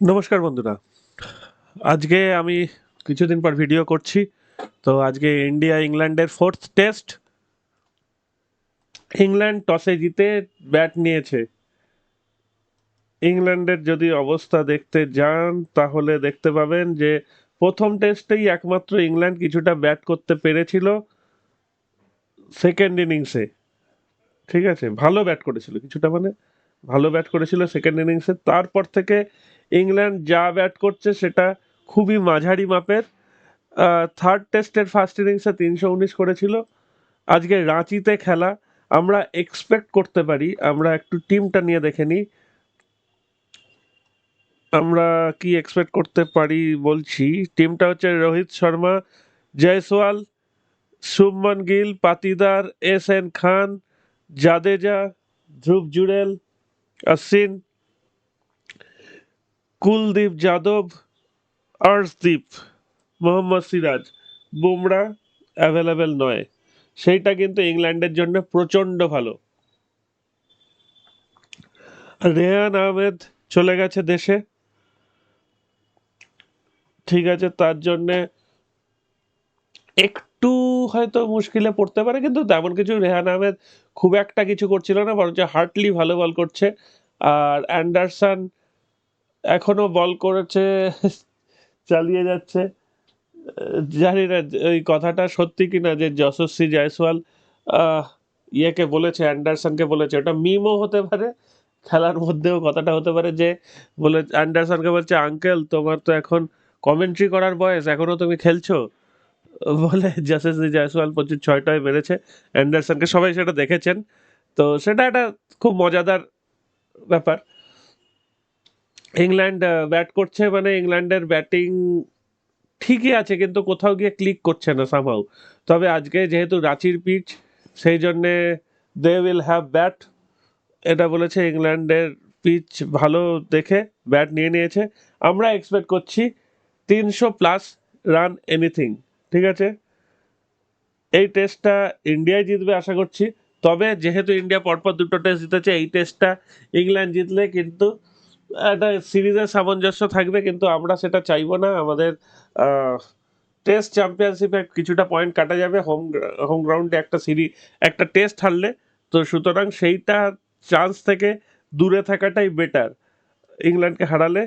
নমস্কার বন্ধুরা। আজকে আমি কিছুদিন পর ভিডিও করছি। তো আজকে ইন্ডিয়া ইংল্যান্ডের 4th টেস্ট। ইংল্যান্ড টসে জিতে ব্যাট নিয়েছে। ইংল্যান্ডের যদি অবস্থা দেখতে যান তাহলে দেখতে পাবেন যে প্রথম টেস্টেই একমাত্র ইংল্যান্ড কিছুটা ব্যাট করতে পেরেছিল সেকেন্ড ইনিংসে। ঠিক আছে, ভালো ব্যাট করেছিল কিছুটা, মানে ভালো ব্যাট করেছিল সেকেন্ড ইনিংসে। তারপর থেকে ইংল্যান্ড যা ব্যাট করছে সেটা খুবই মাঝারি মাপের। থার্ড টেস্টের ফার্স্ট ইনিংসে 319 করেছিল। আজকে রাঁচিতে খেলা, আমরা এক্সপেক্ট করতে পারি। আমরা একটু টিমটা নিয়ে দেখে নিই, আমরা কি এক্সপেক্ট করতে পারি বলছি। টিমটা হচ্ছে রোহিত শর্মা, জয়সওয়াল, শুভমন গিল, পাতিদার, এস এন খান, জাদেজা, ধ্রুব জুরেল, অশ্বিন, কুলদীপ যাদব, আর্শদীপ, মোহাম্মদ সিরাজ। বুমরা অ্যাভেলেবেল নয়, সেইটা কিন্তু ইংল্যান্ডের জন্য প্রচণ্ড ভালো। রেহান আহমেদ চলে গেছে দেশে, ঠিক আছে, তার জন্যে একটু হয়তো মুশকিলে পড়তে পারে, কিন্তু তেমন কিছু রেহান আহমেদ খুব একটা কিছু করছিল না, বরঞ্চ হার্টলি ভালো বল করছে। আর অ্যান্ডারসন এখনো বল করেছে, চালিয়ে যাচ্ছে। জানি না ওই কথাটা সত্যি কিনা যে যশস্বী জয়সওয়াল আহ, ইয়েকে বলেছে, অ্যান্ডারসনকে বলেছে, ওটা মিমও হতে পারে, খেলার মধ্যেও কথাটা হতে পারে, যে বলে অ্যান্ডারসনকে বলছে, আঙ্কেল তোমার তো এখন কমেন্ট্রি করার বয়স, এখনো তুমি খেলছো, বলে যশস্বী জয়সওয়াল 25-6টায় মেরেছে অ্যান্ডারসনকে। সবাই সেটা দেখেছেন। তো সেটা একটা খুব মজাদার ব্যাপার। ইংল্যান্ড ব্যাট করছে, মানে ইংল্যান্ডের ব্যাটিং ঠিকই আছে, কিন্তু কোথাও গিয়ে ক্লিক করছে না সামহাউ। তবে আজকে যেহেতু রাঁচির পিচ, সেই জন্যে দে উইল হ্যাভ ব্যাট, এটা বলেছে। ইংল্যান্ডের পিচ ভালো দেখে ব্যাট নিয়ে নিয়েছে। আমরা এক্সপেক্ট করছি 300+ রান এনিথিং, ঠিক আছে। এই টেস্টটা ইন্ডিয়ায় জিতবে আশা করছি। তবে যেহেতু ইন্ডিয়া পরপর দুটো টেস্ট জিতেছে, এই টেস্টটা ইংল্যান্ড জিতলে কিন্তু একটা সিরিজের সামঞ্জস্য থাকবে, কিন্তু আমরা সেটা চাইবো না। আমাদের টেস্ট চ্যাম্পিয়নশিপে কিছুটা পয়েন্ট কাটা যাবে হোম হোম গ্রাউন্ডে একটা টেস্ট হারলে। তো সুতরাং সেইটা চান্স থেকে দূরে থাকাটাই বেটার। ইংল্যান্ডকে হারালে,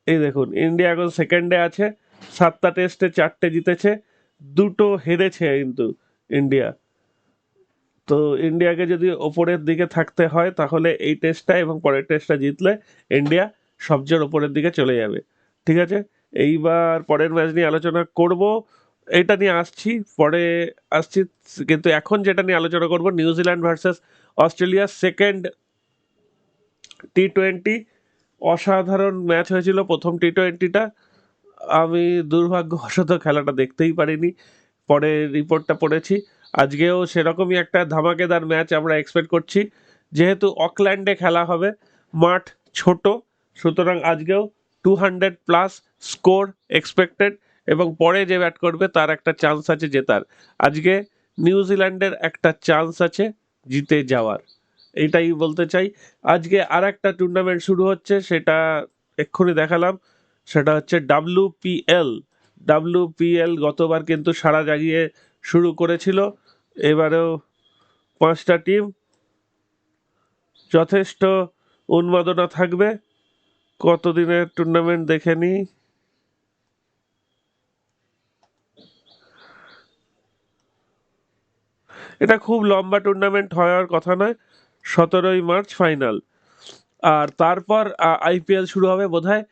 এই দেখুন ইন্ডিয়া এখন সেকেন্ডে আছে, 7টা টেস্টে 4টে জিতেছে, দুটো হেরেছে কিন্তু ইন্ডিয়া। তো ইন্ডিয়াকে যদি ওপরের দিকে থাকতে হয় তাহলে এই টেস্টটা এবং পরের টেস্টটা জিতলে ইন্ডিয়া সবচেয়ে ওপরের দিকে চলে যাবে, ঠিক আছে। এইবার পরের ম্যাচ নিয়ে আলোচনা করব, এটা নিয়ে আসছি পরে, আসছি। কিন্তু এখন যেটা নিয়ে আলোচনা করব, নিউজিল্যান্ড ভার্সেস অস্ট্রেলিয়া সেকেন্ড টি-20। অসাধারণ ম্যাচ হয়েছিল প্রথম টি-20টা। আমি দুর্ভাগ্যবশত খেলাটা দেখতেই পারিনি, পরে রিপোর্টটা পড়েছি। আজকেও সেরকমই একটা ধামাকেদার ম্যাচ আমরা এক্সপেক্ট করছি। যেহেতু অকল্যান্ডে খেলা হবে, মাঠ ছোট, সুতরাং আজকেও 200+ স্কোর এক্সপেক্টেড, এবং পরে যে ব্যাট করবে তার একটা চান্স আছে জেতার। আজকে নিউজিল্যান্ডের একটা চান্স আছে জিতে যাওয়ার, এইটাই বলতে চাই। আজকে আর একটা টুর্নামেন্ট শুরু হচ্ছে, সেটা এক্ষুনি দেখালাম, সেটা হচ্ছে ডাব্লিউপিএল। গতবার কিন্তু সারা জাগিয়ে শুরু করেছিল, এবারেও 5টা টিম, যথেষ্ট উন্মাদনা থাকবে। কতদিনের টুর্নামেন্ট দেখে নিই। এটা খুব লম্বা টুর্নামেন্ট হওয়ার কথা নয়, 17ই মার্চ ফাইনাল। আর তারপর আইপিএল শুরু হবে বোধহয়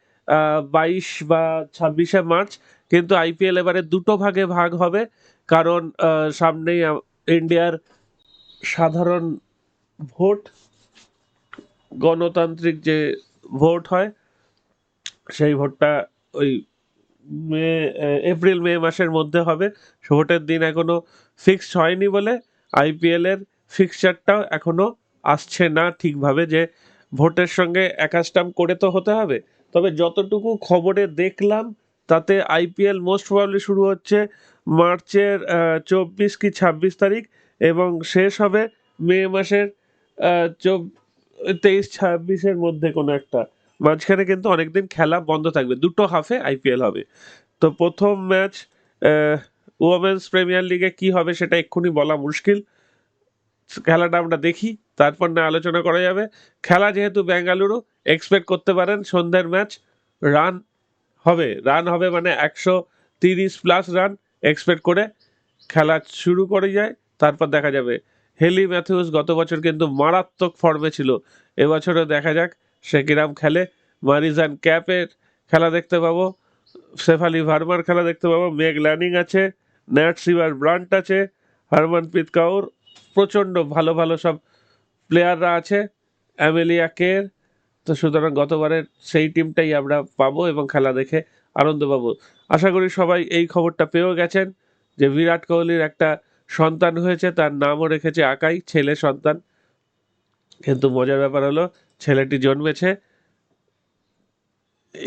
22 বা 26শে মার্চ। কিন্তু আইপিএল এবারে দুটো ভাগে ভাগ হবে, কারণ সামনেই ইন্ডিয়ার সাধারণ ভোট, গণতান্ত্রিক যে ভোট হয়, সেই ভোটটা ওই মে এপ্রিল-মে মাসের মধ্যে হবে। ভোটের দিন এখনো ফিক্সড হয়নি বলে আইপিএল এর ফিক্সচারটাও এখনো আসছে না ঠিকভাবে, যে ভোটের সঙ্গে একাস্টাম করে তো হতে হবে। তবে যতটুকু খবরে দেখলাম তাতে আইপিএল মোস্ট প্রবাবলি শুরু হচ্ছে মার্চের 24 কি 26 তারিখ, এবং শেষ হবে মে মাসের 23-26-এর মধ্যে কোনো একটা, মাঝখানে কিন্তু অনেকদিন খেলা বন্ধ থাকবে, দুটো হাফে আইপিএল হবে। তো প্রথম ম্যাচ ওমেন্স প্রিমিয়ার লিগে কি হবে সেটা এক্ষুনি বলা মুশকিল। খেলাটা আমরা দেখি, তারপর না আলোচনা করা যাবে। খেলা যেহেতু বেঙ্গালুরু, এক্সপেক্ট করতে পারেন সন্ধ্যের ম্যাচ। রান রান হবে মানে 130+ রান এক্সপেক্ট করে খেলা শুরু করে যায়। তারপর দেখা যাবে। হেলি ম্যাথিউস গত বছর কিন্তু মারাত্মক ফর্মে ছিল, এবছরও দেখা যাক সে কিরাম খেলে। মারিজান ক্যাপের খেলা দেখতে পাবো, শেফালি ভার্মার খেলা দেখতে পাবো, মেগ ল্যানিং আছে, ন্যাট সিভার ব্রান্ট আছে, হরমনপ্রীত কাউর, প্রচণ্ড ভালো ভালো সব প্লেয়াররা আছে, অ্যামেলিয়া কের। তো সুতরাং গতবারের সেই টিমটাই আমরা পাবো এবং খেলা দেখে আনন্দ পাবো। আশা করি সবাই এই খবরটা পেয়েও গেছেন যে বিরাট কোহলির একটা সন্তান হয়েছে, তার নামও রেখেছে আকাই, ছেলে সন্তান। কিন্তু মজার ব্যাপার হলো ছেলেটি জন্মেছে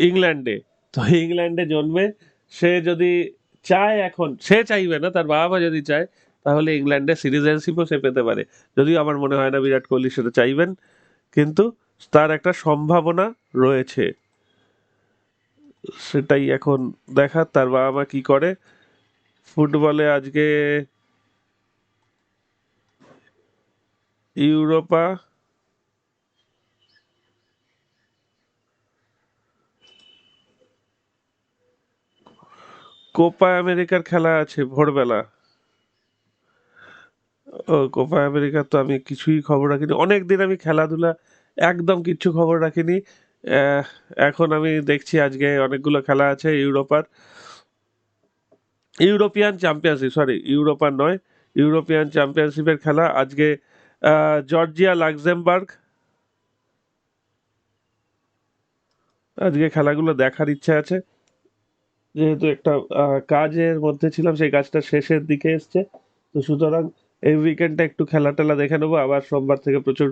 ইংল্যান্ডে। তো ইংল্যান্ডে জন্মে সে যদি চায়, এখন সে চাইবে না, তার বাবা মা যদি চায় তাহলে ইংল্যান্ডের সিটিজেনশিপও সে পেতে পারে। যদিও আমার মনে হয় না বিরাট কোহলি সেটা চাইবেন, কিন্তু তার একটা সম্ভাবনা রয়েছে। সেটাই এখন দেখার তার বাবা মা কি করে। ফুটবলে আজকে ইউরোপা কোপা আমেরিকার খেলা আছে ভোরবেলা। ও কোপা আমেরিকা তো আমি কিছুই খবর রাখিনি, অনেক দিন আমি খেলাধুলা একদম কিচ্ছু খবর রাখিনি। আহ, এখন আমি দেখছি আজকে অনেকগুলো খেলা আছে ইউরোপার, ইউরোপিয়ান চ্যাম্পিয়নশিপ, সরি ইউরোপার নয়, ইউরোপিয়ান চ্যাম্পিয়নশিপের খেলা আজকে। জর্জিয়া লাক্সেমবার্গ, আজকে খেলাগুলো দেখার ইচ্ছা আছে। যেহেতু একটা কাজের মধ্যে ছিলাম, সেই কাজটা শেষের দিকে এসছে, তো সুতরাং এই উইকেন্ডটা একটু খেলা টেলা দেখে নেবো। আবার সোমবার থেকে প্রচুর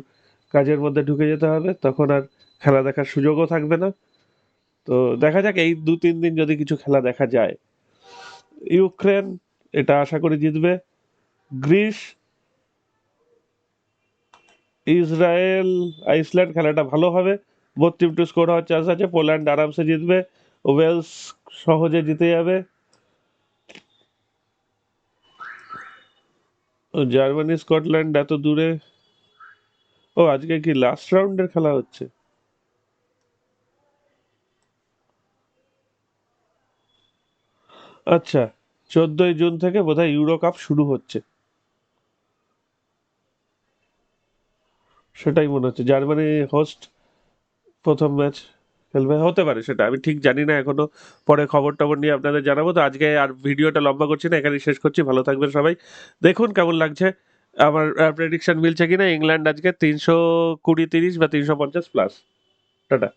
কাজের মধ্যে ঢুকে যেতে হবে, তখন আর খেলা দেখার সুযোগও থাকবে না। তো দেখা যাক এই 2-3 দিন যদি কিছু খেলা দেখা যায়। ইউক্রেন, এটা আশা করি জিতবে। গ্রিস, ইসরায়েল, আইসল্যান্ড, খেলাটা ভালো হবে, 32 স্কোর হওয়ার চান্স আছে। পোল্যান্ড আরামসে জিতবে, ওয়েলস সহজে জিতে যাবে। জার্মানি স্কটল্যান্ড এত দূরে। ও আজকে কি লাস্ট রাউন্ডের খেলা হচ্ছে? আচ্ছা, 14ই জুন থেকে বোধহয় ইউরো কাপ শুরু হচ্ছে, সেটাই মনে হচ্ছে। জার্মানি হোস্ট, প্রথম ম্যাচ খেলবে, হতে পারে, সেটা আমি ঠিক জানি না এখনো। পরে খবর টবর নিয়ে আপনাদের জানাবো। তো আজকে আর ভিডিওটা লম্বা করছি না, এখানেই শেষ করছি। ভালো থাকবেন সবাই, দেখুন কেমন লাগছে আমার প্রেডিকশন মিলছে কিনা। ইংল্যান্ড আজকে 320-30 বা 350+। টাটা।